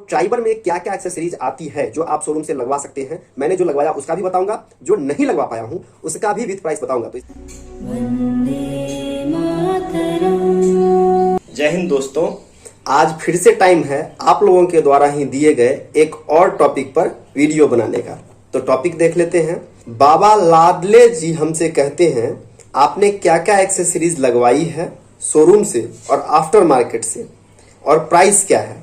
Triber में क्या क्या एक्सेसरीज आती है जो आप शोरूम से लगवा सकते हैं, मैंने जो लगवाया उसका भी बताऊंगा, जो नहीं लगवा पाया हूं उसका भी विद प्राइस बताऊंगा। तो जय हिंद दोस्तों, आज फिर से टाइम है आप लोगों के द्वारा ही दिए गए एक और टॉपिक पर वीडियो बनाने का। तो टॉपिक देख लेते हैं। बाबा लाडले जी हमसे कहते हैं आपने क्या क्या एक्सेसरीज लगवाई है शोरूम से और आफ्टर मार्केट से, और प्राइस क्या है,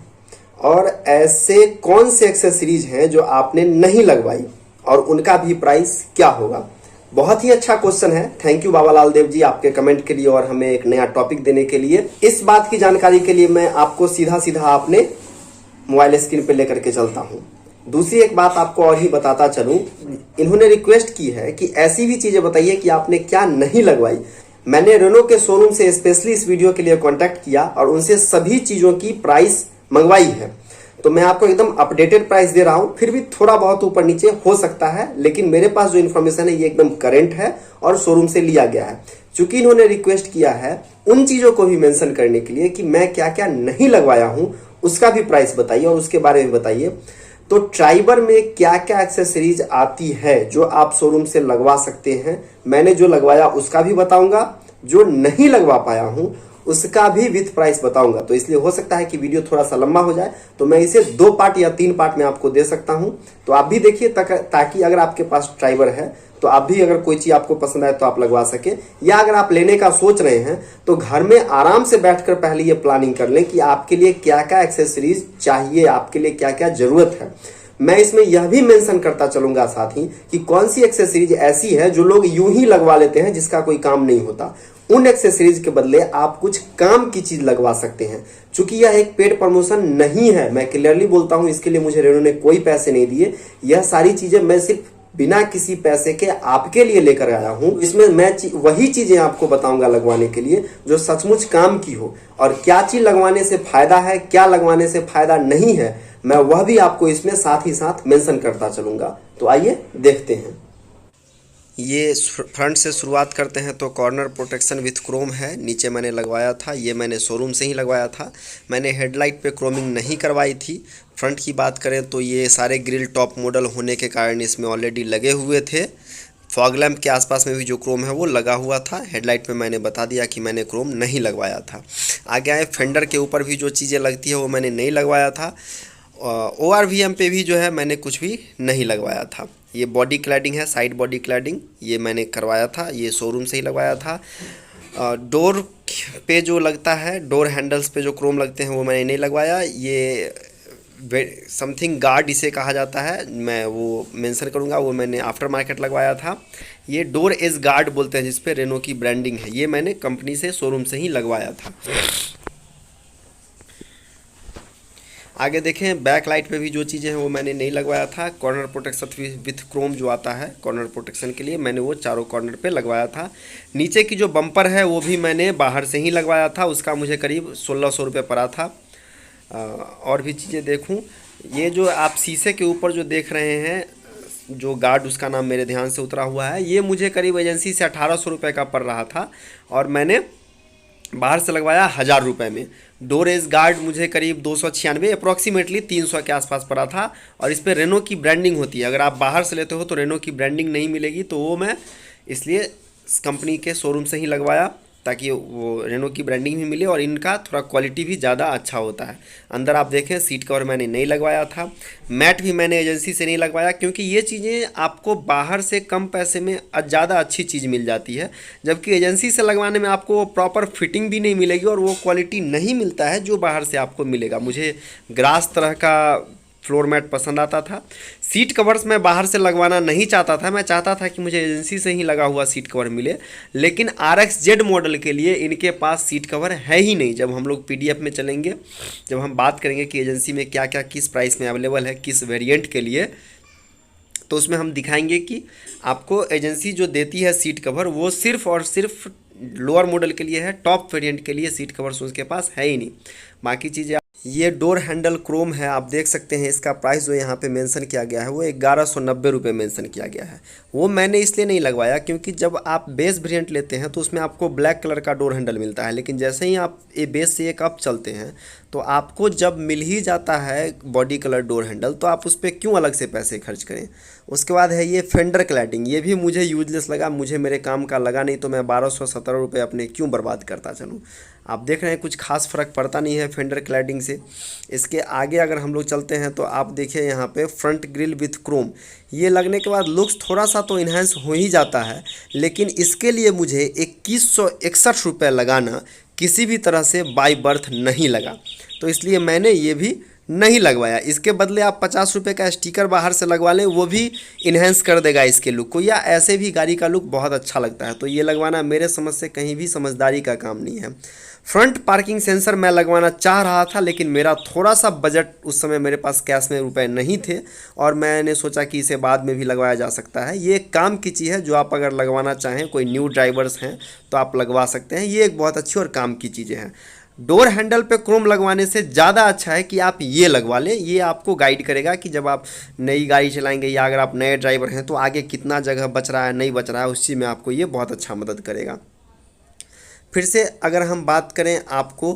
और ऐसे कौन से एक्सेसरीज हैं जो आपने नहीं लगवाई और उनका भी प्राइस क्या होगा। बहुत ही अच्छा क्वेश्चन है। थैंक यू बाबा लाल देव जी आपके कमेंट के लिए और हमें एक नया टॉपिक देने के लिए। इस बात की जानकारी के लिए मैं आपको सीधा सीधा अपने मोबाइल स्क्रीन पे लेकर के चलता हूं। दूसरी एक बात आपको और ही बताता चलूं, इन्होंने रिक्वेस्ट की है कि ऐसी भी चीजें बताइए कि आपने क्या नहीं लगवाई। मैंने रेनो के शोरूम से स्पेशली इस वीडियो के लिए कॉन्टैक्ट किया और उनसे सभी चीजों की प्राइस मंगवाई है। तो मैं आपको एकदम अपडेटेड प्राइस दे रहा हूं, फिर भी थोड़ा बहुत ऊपर नीचे हो सकता है, लेकिन मेरे पास जो इन्फॉर्मेशन है ये एकदम करंट है और शोरूम से लिया गया है। चूंकि इन्होंने रिक्वेस्ट किया है उन चीजों को भी मेंशन करने के लिए कि मैं क्या क्या नहीं लगवाया हूं उसका भी प्राइस बताइए और उसके बारे में बताइए। तो ट्राइबर में क्या क्या एक्सेसरीज आती है जो आप शोरूम से लगवा सकते हैं, मैंने जो लगवाया उसका भी बताऊंगा, जो नहीं लगवा पाया हूं उसका भी विथ प्राइस बताऊंगा। तो इसलिए हो सकता है कि वीडियो थोड़ा सा लंबा हो जाए, तो मैं इसे 2 पार्ट या 3 पार्ट में आपको दे सकता हूं। तो आप भी देखिए ताकि अगर आपके पास ट्राइबर है तो आप भी अगर कोई चीज आपको पसंद आए तो आप लगवा सके, या अगर आप लेने का सोच रहे हैं तो घर में आराम से बैठकर पहले ये प्लानिंग कर लें कि आपके लिए क्या क्या एक्सेसरीज चाहिए, आपके लिए क्या क्या जरूरत है। मैं इसमें यह भी मेंशन करता चलूंगा साथ ही कि कौन सी एक्सेसरीज ऐसी है जो लोग यूं ही लगवा लेते हैं जिसका कोई काम नहीं होता। उन एक्सेसरीज के बदले आप कुछ काम की चीज लगवा सकते हैं। चूंकि यह एक पेड प्रमोशन नहीं है, मैं क्लियरली बोलता हूं, इसके लिए मुझे रेनो ने कोई पैसे नहीं दिए। यह सारी चीजें मैं सिर्फ बिना किसी पैसे के आपके लिए लेकर आया हूं। इसमें मैं वही चीजें आपको बताऊंगा लगवाने के लिए जो सचमुच काम की हो, और क्या चीज लगवाने से फायदा है, क्या लगवाने से फायदा नहीं है, मैं वह भी आपको इसमें साथ ही साथ मेंशन करता चलूंगा। तो आइए देखते हैं। ये फ्रंट से शुरुआत करते हैं। तो कॉर्नर प्रोटेक्शन विथ क्रोम है, नीचे मैंने लगवाया था, ये मैंने शोरूम से ही लगवाया था। मैंने हेडलाइट पे क्रोमिंग नहीं करवाई थी। फ्रंट की बात करें तो ये सारे ग्रिल टॉप मॉडल होने के कारण इसमें ऑलरेडी लगे हुए थे। फॉग लैम्प के आसपास में भी जो क्रोम है वो लगा हुआ था। हेडलाइट में मैंने बता दिया कि मैंने क्रोम नहीं लगवाया था। आगे आए फेंडर के ऊपर भी जो चीज़ें लगती है वो मैंने नहीं लगवाया था। ORVM पे भी जो है मैंने कुछ भी नहीं लगवाया था। ये बॉडी क्लैडिंग है, साइड बॉडी क्लैडिंग, ये मैंने करवाया था, ये शोरूम से ही लगवाया था। डोर पे जो लगता है, डोर हैंडल्स पे जो क्रोम लगते हैं वो मैंने नहीं लगवाया। ये समथिंग गार्ड इसे कहा जाता है, मैं वो मेंशन करूँगा, वो मैंने आफ्टर मार्केट लगवाया था। ये डोर एज गार्ड बोलते हैं जिस पे रेनो की ब्रांडिंग है, ये मैंने कंपनी से शोरूम से ही लगवाया था। आगे देखें, बैक लाइट पे भी जो चीज़ें हैं वो मैंने नहीं लगवाया था। कॉर्नर प्रोटेक्शन विथ क्रोम जो आता है कॉर्नर प्रोटेक्शन के लिए, मैंने वो चारों कॉर्नर पे लगवाया था। नीचे की जो बम्पर है वो भी मैंने बाहर से ही लगवाया था, उसका मुझे करीब 1600 रुपये पड़ा था। और भी चीज़ें देखूं, ये जो आप शीशे के ऊपर जो देख रहे हैं जो गार्ड, उसका नाम मेरे ध्यान से उतरा हुआ है, ये मुझे करीब एजेंसी से 1800 रुपये का पड़ रहा था और मैंने बाहर से लगवाया 1000 रुपये में। डोर एज गार्ड मुझे करीब 296 अप्रॉक्सीमेटली 300 के आसपास पड़ा था। और इस पर रेनो की ब्रांडिंग होती है, अगर आप बाहर से लेते हो तो रेनो की ब्रांडिंग नहीं मिलेगी, तो वो मैं इसलिए कंपनी के शोरूम से ही लगवाया ताकि वो रेनो की ब्रांडिंग भी मिले और इनका थोड़ा क्वालिटी भी ज़्यादा अच्छा होता है। अंदर आप देखें, सीट कवर मैंने नहीं लगवाया था। मैट भी मैंने एजेंसी से नहीं लगवाया क्योंकि ये चीज़ें आपको बाहर से कम पैसे में ज़्यादा अच्छी चीज़ मिल जाती है, जबकि एजेंसी से लगवाने में आपको प्रॉपर फिटिंग भी नहीं मिलेगी और वो क्वालिटी नहीं मिलता है जो बाहर से आपको मिलेगा। मुझे ग्रास तरह का फ्लोर मैट पसंद आता था। सीट कवर्स मैं बाहर से लगवाना नहीं चाहता था, मैं चाहता था कि मुझे एजेंसी से ही लगा हुआ सीट कवर मिले, लेकिन RXZ मॉडल के लिए इनके पास सीट कवर है ही नहीं। जब हम लोग PDF में चलेंगे, जब हम बात करेंगे कि एजेंसी में क्या क्या किस प्राइस में अवेलेबल है किस वेरिएंट के लिए, तो उसमें हम दिखाएंगे कि आपको एजेंसी जो देती है सीट कवर वो सिर्फ और सिर्फ लोअर मॉडल के लिए है, टॉप वेरिएंट के लिए सीट कवर्स उसके पास है ही नहीं। बाकी चीज़ें, ये डोर हैंडल क्रोम है, आप देख सकते हैं। इसका प्राइस जो यहाँ पे मेंशन किया गया है वो 1190 रुपये मेंशन किया गया है। वो मैंने इसलिए नहीं लगवाया क्योंकि जब आप बेस वेरिएंट लेते हैं तो उसमें आपको ब्लैक कलर का डोर हैंडल मिलता है, लेकिन जैसे ही आप ये बेस से एक अप चलते हैं तो आपको जब मिल ही जाता है बॉडी कलर डोर हैंडल तो आप उस पर क्यों अलग से पैसे खर्च करें। उसके बाद है ये फेंडर क्लैडिंग, ये भी मुझे यूजलेस लगा, मुझे मेरे काम का लगा नहीं, तो मैं 1217 रुपये अपने क्यों बर्बाद करता चलूँ। आप देख रहे हैं कुछ खास फ़र्क पड़ता नहीं है फेंडर क्लैडिंग से। इसके आगे अगर हम लोग चलते हैं तो आप देखिए यहाँ पे फ्रंट ग्रिल विथ क्रोम, ये लगने के बाद लुक्स थोड़ा सा तो इन्हांस हो ही जाता है, लेकिन इसके लिए मुझे 2161 रुपये लगाना किसी भी तरह से बाय बर्थ नहीं लगा, तो इसलिए मैंने ये भी नहीं लगवाया। इसके बदले आप 50 रुपये का स्टिकर बाहर से लगवा लें, वो भी इन्हेंस कर देगा इसके लुक को, या ऐसे भी गाड़ी का लुक बहुत अच्छा लगता है, तो ये लगवाना मेरे समझ से कहीं भी समझदारी का काम नहीं है। फ्रंट पार्किंग सेंसर मैं लगवाना चाह रहा था, लेकिन मेरा थोड़ा सा बजट उस समय मेरे पास कैश में रुपए नहीं थे, और मैंने सोचा कि इसे बाद में भी लगवाया जा सकता है। ये एक काम की चीज़ है जो आप अगर लगवाना चाहें, कोई न्यू ड्राइवर्स हैं तो आप लगवा सकते हैं, ये एक बहुत अच्छी और काम की चीज़ें हैं। डोर हैंडल पे क्रोम लगवाने से ज़्यादा अच्छा है कि आप ये लगवा लें, ये आपको गाइड करेगा कि जब आप नई गाड़ी चलाएंगे या अगर आप नए ड्राइवर हैं तो आगे कितना जगह बच रहा है नहीं बच रहा है, उस चीज़ में आपको ये बहुत अच्छा मदद करेगा। फिर से अगर हम बात करें आपको,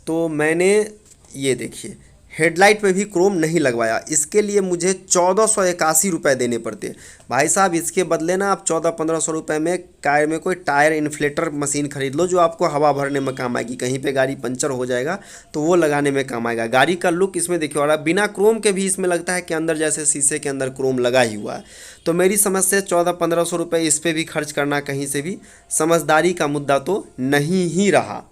तो मैंने ये देखिए हेडलाइट पे भी क्रोम नहीं लगवाया, इसके लिए मुझे 1481 रुपये देने पड़ते। भाई साहब इसके बदले ना आप 1400-1500 रुपये में कार में कोई टायर इन्फ्लेटर मशीन खरीद लो, जो आपको हवा भरने में काम आएगी, कहीं पे गाड़ी पंचर हो जाएगा तो वो लगाने में काम आएगा। गाड़ी का लुक इसमें देखिए, और बिना क्रोम के भी इसमें लगता है कि अंदर जैसे शीशे के अंदर क्रोम लगा ही हुआ है। तो मेरी समझ से 1400-1500 रुपये इस पर भी खर्च करना कहीं से भी समझदारी का मुद्दा तो नहीं ही रहा।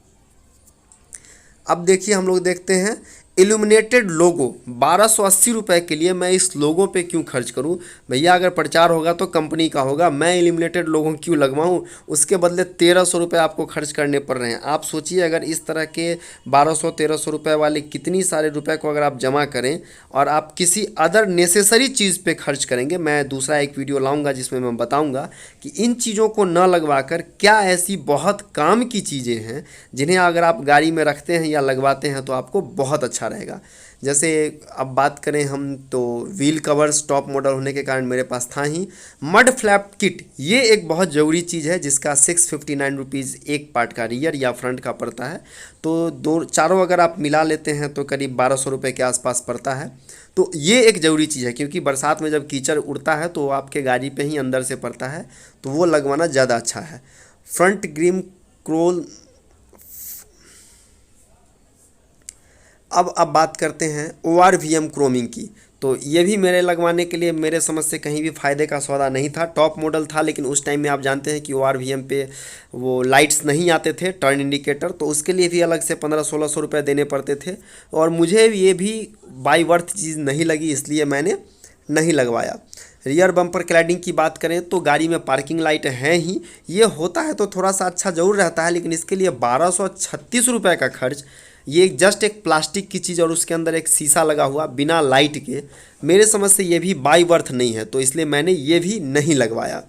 अब देखिए हम लोग देखते हैं इल्यूमिनेटेड लोगो, 1280 रुपये के लिए मैं इस लोगो पे क्यों खर्च करूं। भैया अगर प्रचार होगा तो कंपनी का होगा, मैं इल्यूमिनेटेड लोगो क्यों लगवाऊं, उसके बदले 1300 रुपये आपको खर्च करने पड़ रहे हैं। आप सोचिए अगर इस तरह के 1200-1300 रुपये वाले कितनी सारे रुपए को अगर आप जमा करें और आप किसी अदर नेसेसरी चीज़ पे खर्च करेंगे, मैं दूसरा एक वीडियो लाऊंगा जिसमें मैं बताऊंगा कि इन चीज़ों को न लगवा कर क्या ऐसी बहुत काम की चीज़ें हैं जिन्हें अगर आप गाड़ी में रखते हैं या लगवाते हैं तो आपको बहुत अच्छा रहेगा। जैसे अब बात करें हम तो व्हील कवर्स टॉप मॉडल होने के कारण मेरे पास था ही। मड फ्लैप किट, ये एक बहुत ज़रूरी चीज़ है जिसका 659 रुपीज़ एक पार्ट का रियर या फ्रंट का पड़ता है, तो दो चारों अगर आप मिला लेते हैं तो करीब 1200 रुपये के आसपास पड़ता है। तो ये एक ज़रूरी चीज़ है, क्योंकि बरसात में जब कीचड़ उड़ता है तो आपके गाड़ी पे ही अंदर से पड़ता है, तो वो लगवाना ज़्यादा अच्छा है। फ्रंट ग्रिम क्रोल। अब बात करते हैं ORVM क्रोमिंग की, तो ये भी मेरे लगवाने के लिए मेरे समझ से कहीं भी फ़ायदे का सौदा नहीं था। टॉप मॉडल था, लेकिन उस टाइम में आप जानते हैं कि ORVM पे वो लाइट्स नहीं आते थे, टर्न इंडिकेटर, तो उसके लिए भी अलग से 1500-1600 रुपये देने पड़ते थे, और मुझे ये भी बाई वर्थ चीज़ नहीं लगी, इसलिए मैंने नहीं लगवाया। रियर बम्पर क्लैडिंग की बात करें तो गाड़ी में पार्किंग लाइट है ही, ये होता है तो थोड़ा सा अच्छा ज़रूर रहता है, लेकिन इसके लिए 1236 रुपये का खर्च, ये जस्ट एक प्लास्टिक की चीज़ और उसके अंदर एक शीशा लगा हुआ बिना लाइट के, मेरे समझ से ये भी बाई वर्थ नहीं है, तो इसलिए मैंने ये भी नहीं लगवाया।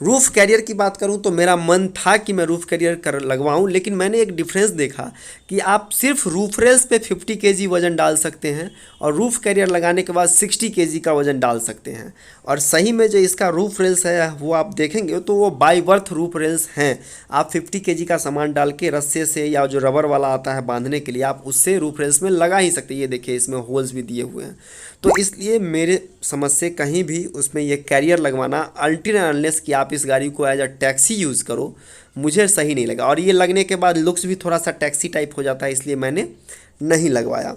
रूफ़ कैरियर की बात करूं तो मेरा मन था कि मैं रूफ़ कैरियर कर लगवाऊं, लेकिन मैंने एक डिफरेंस देखा कि आप सिर्फ रूफ रेल्स पे 50 केजी वज़न डाल सकते हैं और रूफ़ कैरियर लगाने के बाद 60 केजी का वज़न डाल सकते हैं। और सही में जो इसका रूफ रेल्स है वो आप देखेंगे तो वो बाई वर्थ रूफ रेल्स हैं। आप 50 केजी का सामान डाल के रस्से से या जो रबर वाला आता है बांधने के लिए, आप उससे रूफ रेल्स में लगा ही सकते हैं। ये देखिए इसमें होल्स भी दिए हुए हैं, तो इसलिए मेरे समझ से कहीं भी उसमें ये कैरियर लगवाना अल्टीन अनलेस कि आप इस गाड़ी को एज अ टैक्सी यूज़ करो, मुझे सही नहीं लगा। और ये लगने के बाद लुक्स भी थोड़ा सा टैक्सी टाइप हो जाता है, इसलिए मैंने नहीं लगवाया।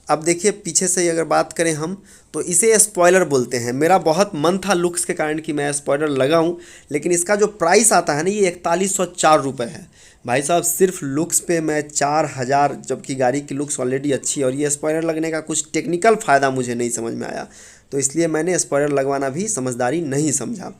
अब देखिए पीछे से अगर बात करें हम तो इसे स्पॉइलर बोलते हैं। मेरा बहुत मन था लुक्स के कारण कि मैं स्पॉइलर लगाऊं, लेकिन इसका जो प्राइस आता है ना ये 4104 रुपये है। भाई साहब सिर्फ लुक्स पे मैं 4000, जबकि गाड़ी की लुक्स ऑलरेडी अच्छी है और ये स्पॉइलर लगने का कुछ टेक्निकल फ़ायदा मुझे नहीं समझ में आया, तो इसलिए मैंने स्पॉइलर लगवाना भी समझदारी नहीं समझा।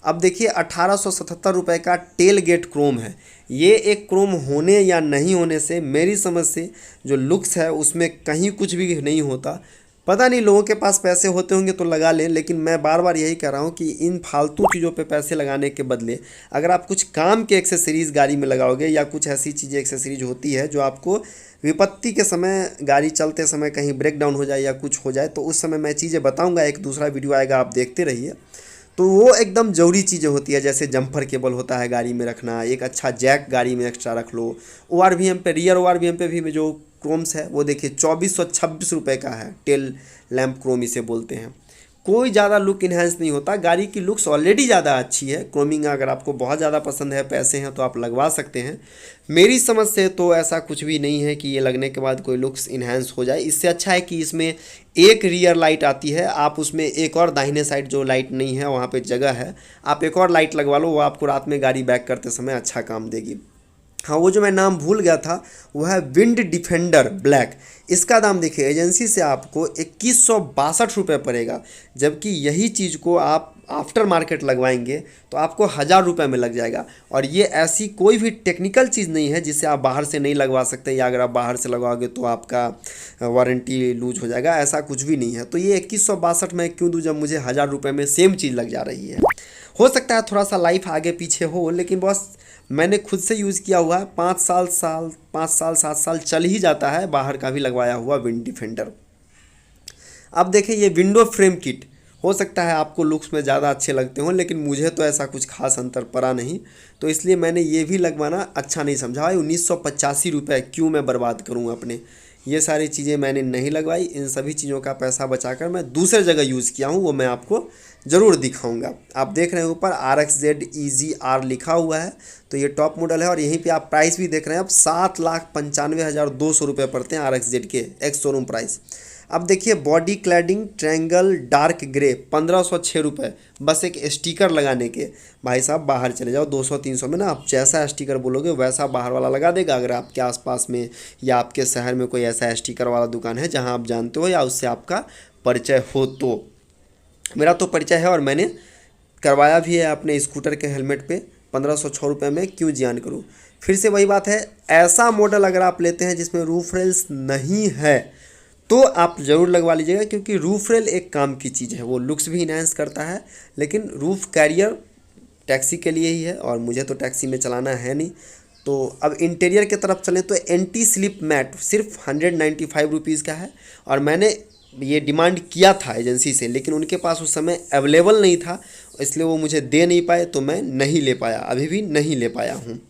अब देखिए 1877 रुपये का टेल गेट क्रोम है। ये एक क्रोम होने या नहीं होने से मेरी समझ से जो लुक्स है उसमें कहीं कुछ भी नहीं होता। पता नहीं लोगों के पास पैसे होते होंगे तो लगा लें, लेकिन मैं बार बार यही कह रहा हूँ कि इन फालतू चीज़ों पे पैसे लगाने के बदले अगर आप कुछ काम के एक्सेसरीज़ गाड़ी में लगाओगे या कुछ ऐसी चीज़ें एक्सेसरीज होती है जो आपको विपत्ति के समय, गाड़ी चलते समय कहीं ब्रेक डाउन हो जाए या कुछ हो जाए, तो उस समय मैं चीज़ें बताऊँगा, एक दूसरा वीडियो आएगा, आप देखते रहिए। तो वो एकदम ज़रूरी चीज़ें होती है, जैसे जंपर केबल होता है गाड़ी में रखना, एक अच्छा जैक गाड़ी में एक्स्ट्रा रख लो। ORVM पे, रियर ORVM पे भी जो क्रोम्स है वो देखिए 2426 रुपये का है, टेल लैम्प क्रोम इसे बोलते हैं। कोई ज़्यादा लुक इन्हेंस नहीं होता, गाड़ी की लुक्स ऑलरेडी ज़्यादा अच्छी है। क्रोमिंग अगर आपको बहुत ज़्यादा पसंद है, पैसे हैं तो आप लगवा सकते हैं। मेरी समझ से तो ऐसा कुछ भी नहीं है कि ये लगने के बाद कोई लुक्स इन्हेंस हो जाए। इससे अच्छा है कि इसमें एक रियर लाइट आती है, आप उसमें एक और दाहिने साइड जो लाइट नहीं है वहाँ पे जगह है, आप एक और लाइट लगवा लो, वो आपको रात में गाड़ी बैक करते समय अच्छा काम देगी। हाँ, वो जो मैं नाम भूल गया था वो है विंड डिफेंडर ब्लैक। इसका दाम देखिए एजेंसी से आपको 2162 रुपये पड़ेगा, जबकि यही चीज़ को आप आफ्टर मार्केट लगवाएंगे तो आपको 1000 रुपये में लग जाएगा। और ये ऐसी कोई भी टेक्निकल चीज़ नहीं है जिसे आप बाहर से नहीं लगवा सकते, या अगर आप बाहर से लगवाओगे तो आपका वारंटी लूज हो जाएगा, ऐसा कुछ भी नहीं है। तो ये 2162 में क्यों दूँ जब मुझे 1000 रुपये में सेम चीज़ लग जा रही है। हो सकता है थोड़ा सा लाइफ आगे पीछे हो, लेकिन बस मैंने खुद से यूज़ किया हुआ है, 5 साल 7 साल चल ही जाता है, बाहर का भी लगवाया हुआ विंड डिफेंडर। अब देखिए ये विंडो फ्रेम किट, हो सकता है आपको लुक्स में ज़्यादा अच्छे लगते हों, लेकिन मुझे तो ऐसा कुछ खास अंतर पड़ा नहीं, तो इसलिए मैंने ये भी लगवाना अच्छा नहीं समझा। भाई 1985 रुपये क्यों मैं बर्बाद करूँ अपने, ये सारी चीज़ें मैंने नहीं लगवाई। इन सभी चीज़ों का पैसा बचाकर मैं दूसरे जगह यूज़ किया हूँ, वो मैं आपको ज़रूर दिखाऊंगा। आप देख रहे हैं ऊपर RXZ EZR लिखा हुआ है, तो ये टॉप मॉडल है। और यहीं पे आप प्राइस भी देख रहे हैं, अब 7,95,200 रुपये पड़ते हैं RXZ के एक्स शोरूम प्राइस। अब देखिए body cladding triangle dark grey 1506 रुपये, बस एक स्टिकर लगाने के। भाई साहब बाहर चले जाओ 200-300 में ना, आप जैसा स्टिकर बोलोगे वैसा बाहर वाला लगा देगा। अगर आपके आसपास में या आपके शहर में कोई ऐसा स्टिकर वाला दुकान है जहां आप जानते हो या उससे आपका परिचय हो तो। मेरा तो परिचय है और मैंने करवाया भी है अपने स्कूटर के हेलमेट पे 1506 रुपये में, क्यों जियान करूँ। फिर से वही बात है, ऐसा मॉडल अगर आप लेते हैं जिसमें रूफ रेल्स नहीं है तो आप ज़रूर लगवा लीजिएगा, क्योंकि रूफ रेल एक काम की चीज़ है, वो लुक्स भी इन्हांस करता है। लेकिन रूफ कैरियर टैक्सी के लिए ही है, और मुझे तो टैक्सी में चलाना है नहीं। तो अब इंटीरियर की तरफ चलें तो एंटी स्लिप मैट सिर्फ 195 रुपीज़ का है, और मैंने ये डिमांड किया था एजेंसी से, लेकिन उनके पास उस समय अवेलेबल नहीं था, इसलिए वो मुझे दे नहीं पाए, तो मैं नहीं ले पाया, अभी भी नहीं ले पाया हूँ।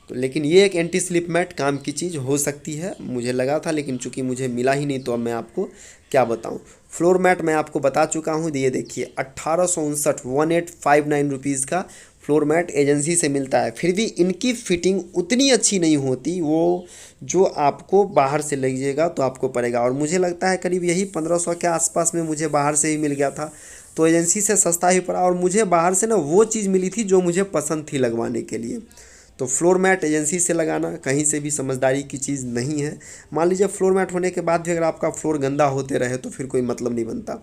तो लेकिन ये एक एंटी स्लिप मैट काम की चीज़ हो सकती है, मुझे लगा था, लेकिन चूंकि मुझे मिला ही नहीं तो अब मैं आपको क्या बताऊं। फ्लोर मैट मैं आपको बता चुका हूं, ये देखिए 1859 रुपीज़ का फ्लोर मैट एजेंसी से मिलता है। फिर भी इनकी फिटिंग उतनी अच्छी नहीं होती, वो जो आपको बाहर से लीजिएगा तो आपको पड़ेगा। और मुझे लगता है करीब यही 1500 के आसपास में मुझे बाहर से ही मिल गया था, तो एजेंसी से सस्ता ही पड़ा। और मुझे बाहर से ना वो चीज़ मिली थी जो मुझे पसंद थी लगवाने के लिए। तो फ्लोर मैट एजेंसी से लगाना कहीं से भी समझदारी की चीज़ नहीं है। मान लीजिए फ्लोर मैट होने के बाद भी अगर आपका फ्लोर गंदा होते रहे तो फिर कोई मतलब नहीं बनता।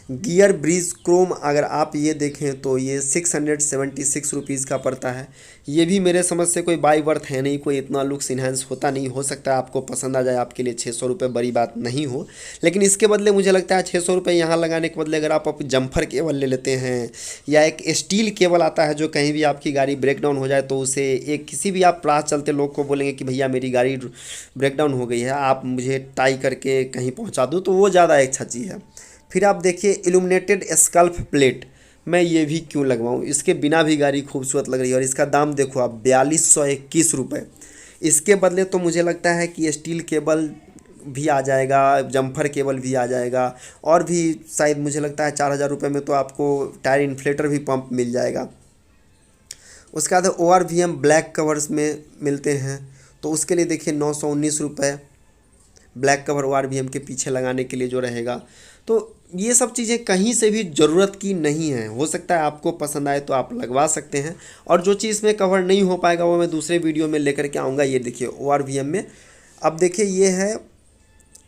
गियर ब्रिज क्रोम अगर आप ये देखें तो ये 676 रुपीज़ का पड़ता है। ये भी मेरे समझ से कोई बाई वर्थ है नहीं, कोई इतना लुक्स इन्हांस होता नहीं। हो सकता है आपको पसंद आ जाए, आपके लिए 600 रुपये बड़ी बात नहीं हो, लेकिन इसके बदले मुझे लगता है 600 रुपये यहाँ लगाने के बदले अगर आप जम्फर केबल ले लेते हैं, या एक स्टील केबल आता है जो कहीं भी आपकी गाड़ी ब्रेक डाउन हो जाए तो उसे एक किसी भी आप राह चलते लोग को बोलेंगे कि भैया मेरी गाड़ी ब्रेक डाउन हो गई है, आप मुझे टाई करके कहीं पहुँचा दो, तो वो ज़्यादा एक अच्छा चीज़ है। फिर आप देखिए इल्यूमिनेटेड स्कल्फ प्लेट, मैं ये भी क्यों लगवाऊँ, इसके बिना भी गाड़ी खूबसूरत लग रही है। और इसका दाम देखो आप 4221 रुपये। इसके बदले तो मुझे लगता है कि स्टील केबल भी आ जाएगा, जम्फर केबल भी आ जाएगा, और भी शायद मुझे लगता है 4000 रुपये में तो आपको टायर इन्फ्लेटर भी पंप मिल जाएगा। उसके बाद ORVM ब्लैक कवर्स में मिलते हैं, तो उसके लिए देखिए 919 रुपये ब्लैक कवर ORVM के पीछे लगाने के लिए जो रहेगा। तो ये सब चीज़ें कहीं से भी ज़रूरत की नहीं है। हो सकता है आपको पसंद आए तो आप लगवा सकते हैं, और जो चीज़ में कवर नहीं हो पाएगा वो मैं दूसरे वीडियो में लेकर के आऊँगा। ये देखिए ORVM में अब देखिए ये है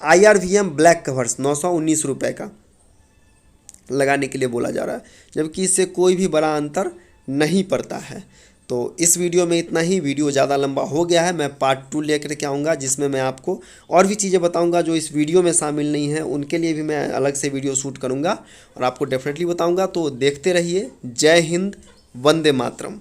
IRVM ब्लैक कवर्स 919 रुपये का लगाने के लिए बोला जा रहा है, जबकि इससे कोई भी बड़ा अंतर नहीं पड़ता है। तो इस वीडियो में इतना ही, वीडियो ज़्यादा लंबा हो गया है, मैं पार्ट 2 लेकर के आऊँगा जिसमें मैं आपको और भी चीज़ें बताऊँगा जो इस वीडियो में शामिल नहीं है, उनके लिए भी मैं अलग से वीडियो शूट करूँगा और आपको डेफिनेटली बताऊँगा। तो देखते रहिए। जय हिंद, वंदे मातरम।